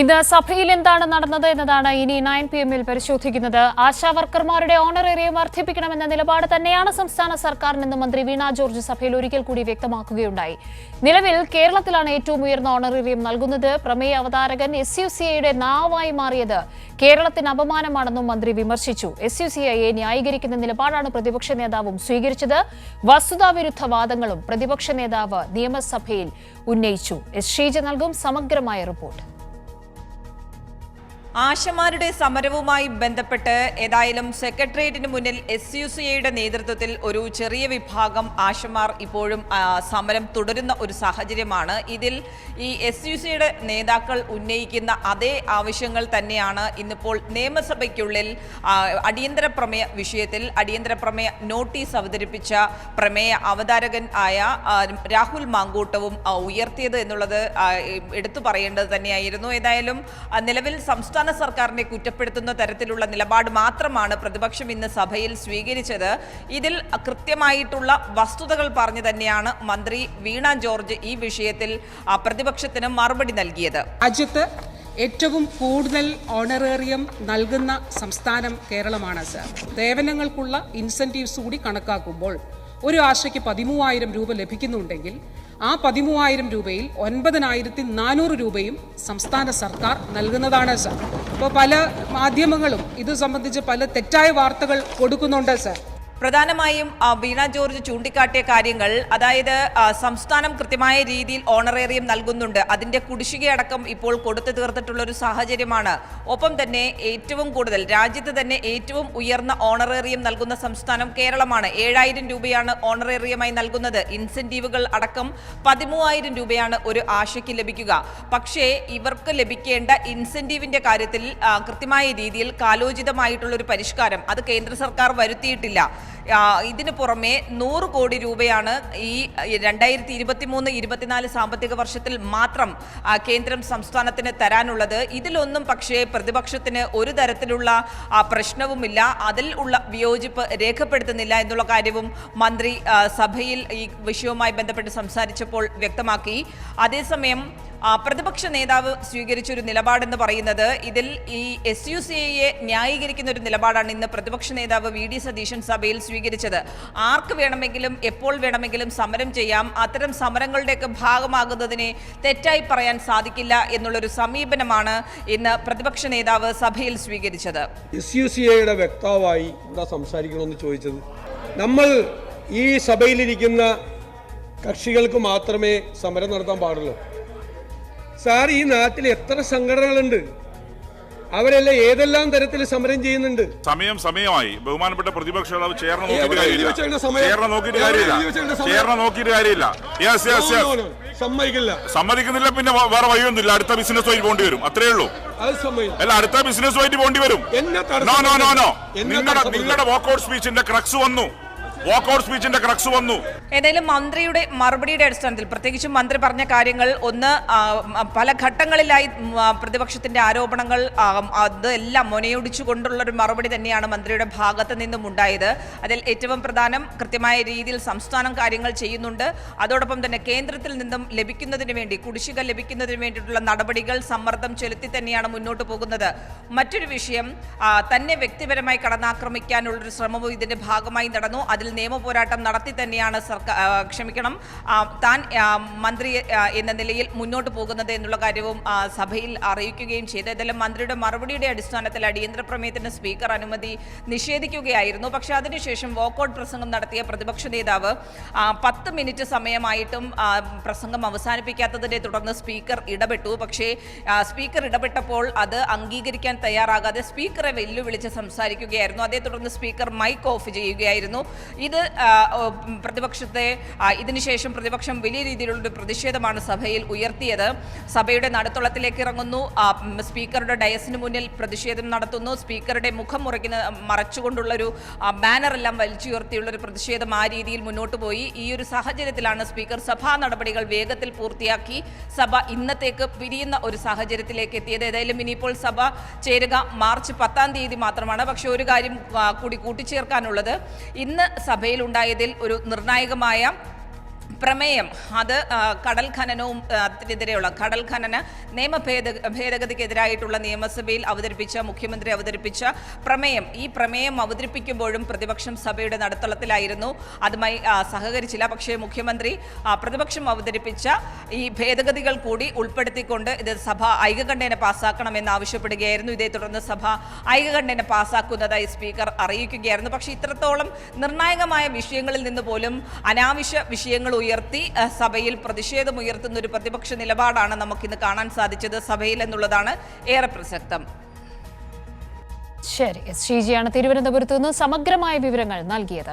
ഇന്ന് സഭയിൽ എന്താണ് നടന്നത് എന്നതാണ് ഇനി 9 PM പരിശോധിക്കുന്നത്. ആശാവർക്കർമാരുടെ ഓണറേറിയം വർദ്ധിപ്പിക്കണമെന്ന നിലപാട് തന്നെയാണ് സംസ്ഥാന സർക്കാരിനെന്ന് മന്ത്രി വീണ ജോർജ് സഭയിൽ ഒരിക്കൽ കൂടി വ്യക്തമാക്കുകയുണ്ടായി. നിലവിൽ കേരളത്തിലാണ് ഏറ്റവും ഉയർന്ന ഓണറേറിയം നൽകുന്നത്. പ്രമേയ അവതാരകൻ SUCIയുടെ നാവായി മാറിയത് കേരളത്തിന് അപമാനമാണെന്നും മന്ത്രി വിമർശിച്ചു. SUCIയെ ന്യായീകരിക്കുന്ന നിലപാടാണ് പ്രതിപക്ഷ നേതാവും സ്വീകരിച്ചത്. വസ്തുതാവിരുദ്ധ വാദങ്ങളും പ്രതിപക്ഷ നേതാവ് നിയമസഭയിൽ ഉന്നയിച്ചു. ശ്രീജ നൽകും സമഗ്രമായ റിപ്പോർട്ട്. ആശമാരുടെ സമരവുമായി ബന്ധപ്പെട്ട് ഏതായാലും സെക്രട്ടേറിയറ്റിന് മുന്നിൽ SUCIയുടെ നേതൃത്വത്തിൽ ഒരു ചെറിയ വിഭാഗം ആശമാർ ഇപ്പോഴും സമരം തുടരുന്ന ഒരു സാഹചര്യമാണ്. ഇതിൽ ഈ SUCIയുടെ നേതാക്കൾ ഉന്നയിക്കുന്ന അതേ ആവശ്യങ്ങൾ തന്നെയാണ് ഇന്നിപ്പോൾ നിയമസഭയ്ക്കുള്ളിൽ അടിയന്തര പ്രമേയ വിഷയത്തിൽ അടിയന്തര പ്രമേയ നോട്ടീസ് അവതരിപ്പിച്ച പ്രമേയ അവതാരകൻ ആയ രാഹുൽ മാങ്കൂട്ടവും ഉയർത്തിയത് എന്നുള്ളത് എടുത്തു പറയേണ്ടത് തന്നെയായിരുന്നു. ഏതായാലും നിലവിൽ സംസ്ഥാന സർക്കാരിനെ കുറ്റപ്പെടുത്തുന്ന തരത്തിലുള്ള നിലപാട് മാത്രമാണ് പ്രതിപക്ഷം ഇന്ന് സഭയിൽ സ്വീകരിച്ചത്. ഇതിൽ കൃത്യമായിട്ടുള്ള വസ്തുതകൾ പറഞ്ഞു തന്നെയാണ് മന്ത്രി വീണ ജോർജ് ഈ വിഷയത്തിൽ പ്രതിപക്ഷത്തിന് മറുപടി നൽകിയത്. രാജ്യത്ത് ഏറ്റവും കൂടുതൽ ഓണറേറിയം നൽകുന്ന സംസ്ഥാനം കേരളമാണ് സർ. സേവനങ്ങൾക്കുള്ള ഇൻസെന്റീവ്സ് കൂടി കണക്കാക്കുമ്പോൾ ഒരു ആശയ്ക്ക് 13,000 രൂപ ലഭിക്കുന്നുണ്ടെങ്കിൽ ആ 13,000 രൂപയിൽ 9,400 രൂപയും സംസ്ഥാന സർക്കാർ നൽകുന്നതാണ് സർ. അപ്പോൾ പല മാധ്യമങ്ങളും ഇത് സംബന്ധിച്ച് പല തെറ്റായ വാർത്തകൾ കൊടുക്കുന്നുണ്ട് സർ. പ്രധാനമായും വീണ ജോർജ് ചൂണ്ടിക്കാട്ടിയ കാര്യങ്ങൾ, അതായത് സംസ്ഥാനം കൃത്യമായ രീതിയിൽ ഓണറേറിയം നൽകുന്നുണ്ട്, അതിന്റെ കുടിശ്ശികയടക്കം ഇപ്പോൾ കൊടുത്തു തീർത്തിട്ടുള്ള ഒരു സാഹചര്യമാണ്. ഒപ്പം തന്നെ ഏറ്റവും കൂടുതൽ രാജ്യത്ത് തന്നെ ഏറ്റവും ഉയർന്ന ഓണറേറിയം നൽകുന്ന സംസ്ഥാനം കേരളമാണ്. 7,000 രൂപയാണ് ഓണറേറിയമായി നൽകുന്നത്. ഇൻസെന്റീവുകൾ അടക്കം 13,000 രൂപയാണ് ഒരു ആശയ്ക്ക് ലഭിക്കുക. പക്ഷേ ഇവർക്ക് ലഭിക്കേണ്ട ഇൻസെന്റീവിന്റെ കാര്യത്തിൽ കൃത്യമായ രീതിയിൽ കാലോചിതമായിട്ടുള്ളൊരു പരിഷ്കാരം അത് കേന്ദ്ര സർക്കാർ വരുത്തിയിട്ടില്ല. ഇതിനു പുറമെ 100 കോടി രൂപയാണ് ഈ 2023-24 സാമ്പത്തിക വർഷത്തിൽ മാത്രം കേന്ദ്രം സംസ്ഥാനത്തിന് തരാനുള്ളത്. ഇതിലൊന്നും പക്ഷേ പ്രതിപക്ഷത്തിന് ഒരു തരത്തിലുള്ള പ്രശ്നവുമില്ല, അതിൽ ഉള്ള വിയോജിപ്പ് രേഖപ്പെടുത്തുന്നില്ല എന്നുള്ള കാര്യവും മന്ത്രി സഭയിൽ ഈ വിഷയവുമായി ബന്ധപ്പെട്ട് സംസാരിച്ചപ്പോൾ വ്യക്തമാക്കി. അതേസമയം പ്രതിപക്ഷ നേതാവ് സ്വീകരിച്ചൊരു നിലപാടെന്ന് പറയുന്നത് ഇതിൽ ഈ SUCIയെ ന്യായീകരിക്കുന്ന ഒരു നിലപാടാണ് ഇന്ന് പ്രതിപക്ഷ നേതാവ് VD സതീശൻ സഭയിൽ സ്വീകരിച്ചത്. ആർക്ക് വേണമെങ്കിലും എപ്പോൾ വേണമെങ്കിലും സമരം ചെയ്യാം, അത്തരം സമരങ്ങളുടെയൊക്കെ ഭാഗമാകുന്നതിനെ തെറ്റായി പറയാൻ സാധിക്കില്ല എന്നുള്ളൊരു സമീപനമാണ് ഇന്ന് പ്രതിപക്ഷ നേതാവ് സഭയിൽ സ്വീകരിച്ചത്. SUCIയുടെ വ്യക്താവായി എന്താ സംസാരിക്കണമെന്ന് ചോദിച്ചത്, നമ്മൾ ഈ സഭയിലിരിക്കുന്ന കക്ഷികൾക്ക് മാത്രമേ സമരം നടത്താൻ പാടുള്ളൂ. സാർ, ഈ നാട്ടിൽ എത്ര സംഘടനകളുണ്ട്, അവരെല്ലാം ഏതെല്ലാം തരത്തിൽ സമരം ചെയ്യുന്നുണ്ട്. സമയമായി ബഹുമാനപ്പെട്ട പ്രതിപക്ഷ നേതാവ് ചേർന്ന് നോക്കിയിട്ട് കാര്യമില്ല. സമ്മതിക്കുന്നില്ല, പിന്നെ വേറെ വഴിയൊന്നുമില്ല. അടുത്ത ബിസിനസ് വഴി പോണ്ടി വരും, അത്രേ ഉള്ളൂ. അല്ല, അടുത്ത ബിസിനസ് വഴി പോണ്ടി വരും. നിങ്ങളുടെ വാക്കൌട്ട് സ്പീച്ചിന്റെ ക്രക്സ് വന്നു. ഏതായാലും മന്ത്രിയുടെ മറുപടിയുടെ അടിസ്ഥാനത്തിൽ പ്രത്യേകിച്ചും മന്ത്രി പറഞ്ഞ കാര്യങ്ങൾ, ഒന്ന്, പല ഘട്ടങ്ങളിലായി പ്രതിപക്ഷത്തിന്റെ ആരോപണങ്ങൾ അതെല്ലാം മുനയൊടിച്ചുകൊണ്ടുള്ള ഒരു മറുപടി തന്നെയാണ് മന്ത്രിയുടെ ഭാഗത്ത് നിന്നും ഉണ്ടായത്. അതിൽ ഏറ്റവും പ്രധാനം, കൃത്യമായ രീതിയിൽ സംസ്ഥാനം കാര്യങ്ങൾ ചെയ്യുന്നുണ്ട്, അതോടൊപ്പം തന്നെ കേന്ദ്രത്തിൽ നിന്നും ലഭിക്കുന്നതിന് വേണ്ടി കുടിശ്ശിക ലഭിക്കുന്നതിന് വേണ്ടിയിട്ടുള്ള നടപടികൾ സമ്മർദ്ദം ചെലുത്തി തന്നെയാണ് മുന്നോട്ട് പോകുന്നത്. മറ്റൊരു വിഷയം, തന്നെ വ്യക്തിപരമായി കടന്നാക്രമിക്കാനുള്ളൊരു ശ്രമവും ഇതിന്റെ ഭാഗമായി നടന്നു. അതിൽ നിയമ പോരാട്ടം നടത്തി തന്നെയാണ് താൻ മന്ത്രി എന്ന നിലയിൽ മുന്നോട്ട് പോകുന്നത് എന്നുള്ള കാര്യവും സഭയിൽ അറിയിക്കുകയും ചെയ്തു. ഏതായാലും മന്ത്രിയുടെ മറുപടിയുടെ അടിസ്ഥാനത്തിൽ അടിയന്തര പ്രമേയത്തിന് സ്പീക്കർ അനുമതി നിഷേധിക്കുകയായിരുന്നു. പക്ഷേ അതിനുശേഷം വാക്കൌട്ട് പ്രസംഗം നടത്തിയ പ്രതിപക്ഷ നേതാവ് 10 മിനിറ്റ് സമയമായിട്ടും പ്രസംഗം അവസാനിപ്പിക്കാത്തതിനെ തുടർന്ന് സ്പീക്കർ ഇടപെട്ടു. പക്ഷേ സ്പീക്കർ ഇടപെട്ടപ്പോൾ അത് അംഗീകരിക്കാൻ തയ്യാറാകാതെ സ്പീക്കറെ വെല്ലുവിളിച്ച് സംസാരിക്കുകയായിരുന്നു. അതേ തുടർന്ന് സ്പീക്കർ മൈക്ക് ഓഫ് ചെയ്യുകയായിരുന്നു. ഇത് ഇതിനുശേഷം പ്രതിപക്ഷം വലിയ രീതിയിലുള്ള പ്രതിഷേധമാണ് സഭയിൽ ഉയർത്തിയത്. സഭയുടെ നടുത്തളത്തിലേക്ക് ഇറങ്ങുന്നു, സ്പീക്കറുടെ ഡയസിന് മുന്നിൽ പ്രതിഷേധം നടത്തുന്നു. സ്പീക്കറുടെ മുഖം മറച്ചുകൊണ്ടുള്ളൊരു ബാനറെല്ലാം വലിച്ചുയർത്തിയുള്ളൊരു പ്രതിഷേധം ആ രീതിയിൽ മുന്നോട്ട് പോയി. ഈ ഒരു സാഹചര്യത്തിലാണ് സ്പീക്കർ സഭാ നടപടികൾ വേഗത്തിൽ പൂർത്തിയാക്കി സഭ ഇന്നത്തേക്ക് പിരിയുന്ന ഒരു സാഹചര്യത്തിലേക്ക് എത്തിയത്. ഏതായാലും ഇനിയിപ്പോൾ സഭ ചേരുക മാർച്ച് 10-ാം തീയതി മാത്രമാണ്. പക്ഷേ ഒരു കാര്യം കൂടി കൂട്ടിച്ചേർക്കാനുള്ളത്, ഇന്ന് സഭയിൽ ഉണ്ടായതിൽ ഒരു നിർണായകമായ പ്രമേയം അത് കടൽ ഖനനവും അതിനെതിരെയുള്ള കടൽ ഖനന ഭേദഗതിക്കെതിരായിട്ടുള്ള നിയമസഭയിൽ മുഖ്യമന്ത്രി അവതരിപ്പിച്ച പ്രമേയം, ഈ പ്രമേയം അവതരിപ്പിക്കുമ്പോഴും പ്രതിപക്ഷം സഭയുടെ നടുത്തളത്തിലായിരുന്നു. അതുമായി സഹകരിച്ചില്ല. പക്ഷേ മുഖ്യമന്ത്രി പ്രതിപക്ഷം അവതരിപ്പിച്ച ഈ ഭേദഗതികൾ കൂടി ഉൾപ്പെടുത്തിക്കൊണ്ട് ഇത് സഭ ഐകകണ്ഠേന പാസ്സാക്കണമെന്ന് ആവശ്യപ്പെടുകയായിരുന്നു. ഇതേ തുടർന്ന് സഭ ഐകകണ്ഠേന പാസ്സാക്കുന്നതായി സ്പീക്കർ അറിയിക്കുകയായിരുന്നു. പക്ഷേ ഇത്രത്തോളം നിർണായകമായ വിഷയങ്ങളിൽ നിന്ന് പോലും അനാവശ്യ വിഷയങ്ങൾ ഉയർത്തി സഭയിൽ പ്രതിഷേധമുയർത്തുന്ന ഒരു പ്രതിപക്ഷ നിലപാടാണ് നമുക്കിന്ന് കാണാൻ സാധിച്ചത് സഭയിൽ എന്നുള്ളതാണ് ഏറെ പ്രസക്തം. ശരി, ശ്രീജിയാണ് തിരുവനന്തപുരത്ത് നിന്ന് സമഗ്രമായ വിവരങ്ങൾ നൽകിയത്.